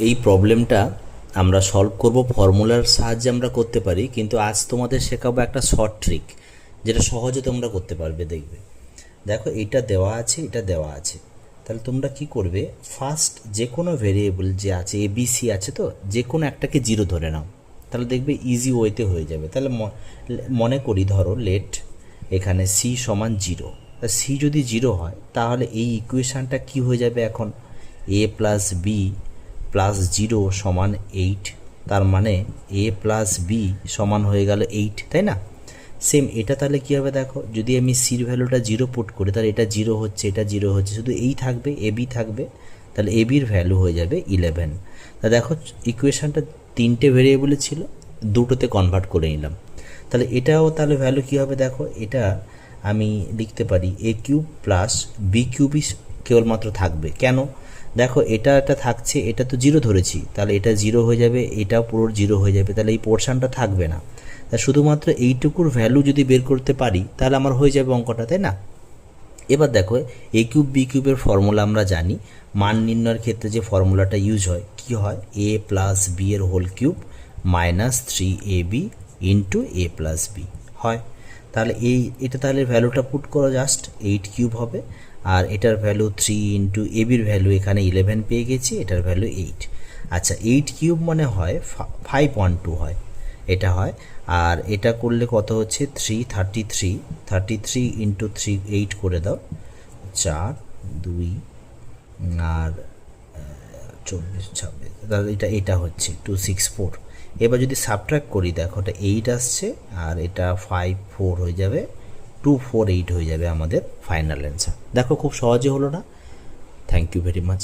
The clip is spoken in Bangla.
এই প্রবলেমটা আমরা সলভ করব ফর্মুলার সাহায্যে আমরা করতে পারি, কিন্তু আজ তোমাদের শেখাবো একটা শর্ট ট্রিক যেটা সহজে তোমরা করতে পারবে। দেখবে, দেখো এটা দেওয়া আছে, এটা দেওয়া আছে, তাহলে তোমরা কি করবে, ফার্স্ট যে কোনো ভেরিয়েবল যে আছে এ বি সি আছে, তো যে কোনো একটাকে জিরো ধরে নাও, তাহলে দেখবে ইজি ওয়েতে হয়ে যাবে। তাহলে মনে করি ধরো লেট এখানে সি সমান জিরো, সি যদি জিরো হয় তাহলে এই ইকুয়েশানটা কি হয়ে যাবে, এখন এ প্লাস বি প্লাস জিরো সমান 8, তার মানে এ প্লাস বি সমান হয়ে গেল 8, তাই না? সেম এটা তাহলে কী হবে, দেখো যদি আমি সির ভ্যালুটা জিরো পুট করি তাহলে এটা জিরো হচ্ছে, এটা জিরো হচ্ছে, শুধু এই থাকবে, এ বি থাকবে, তাহলে এ বির ভ্যালু হয়ে যাবে 11। তা দেখো ইকুয়েশানটা তিনটে ভেরিয়েবলে ছিল, দুটোতে কনভার্ট করে নিলাম। তাহলে এটাও তাহলে ভ্যালু কী হবে, দেখো এটা আমি লিখতে পারি এ কিউব প্লাস বি কিউবই কেবলমাত্র থাকবে। কেন, দেখো এটা থাকছে, এটা তো জিরো ধরেছি, তাহলে এটা জিরো হয়ে যাবে, এটাও পুরো জিরো হয়ে যাবে, তাহলে এই পোর্শনটা থাকবে না। তা শুধুমাত্র এইটুকুর ভ্যালু যদি বের করতে পারি তাহলে আমার হয়ে যাবে অঙ্কটা, তাই না? এবার দেখো এ কিউব বি কিউবের ফর্মুলা আমরা জানি, মান নির্ণয়ের ক্ষেত্রে যে ফর্মুলাটা ইউজ হয় কি হয়, এ প্লাস বি এর whole cube minus 3ab into A plus B হয়। তাহলে এটা তাহলে ভ্যালুটা পুট করো, জাস্ট 8 কিউব হবে, আর এটার ভ্যালু 3 ইন্টু এ বির ভ্যালু এখানে 11 পেয়ে গেছি, এটার ভ্যালু 8। আচ্ছা 8 কিউব মানে হয় 512 হয়, এটা হয়। আর এটা করলে কত হচ্ছে 33 ইন্টু 3 8 করে দাও, 4 2 আর 24 26, তাহলে এটা হচ্ছে 264। এবার যদি সাবট্রাক্ট করি, দেখো এটা 8 আসছে আর এটা 54 হয়ে যাবে, 248 হয়ে যাবে আমাদের ফাইনাল অ্যান্সার। দেখো খুব সহজে হলো না? Thank you very much.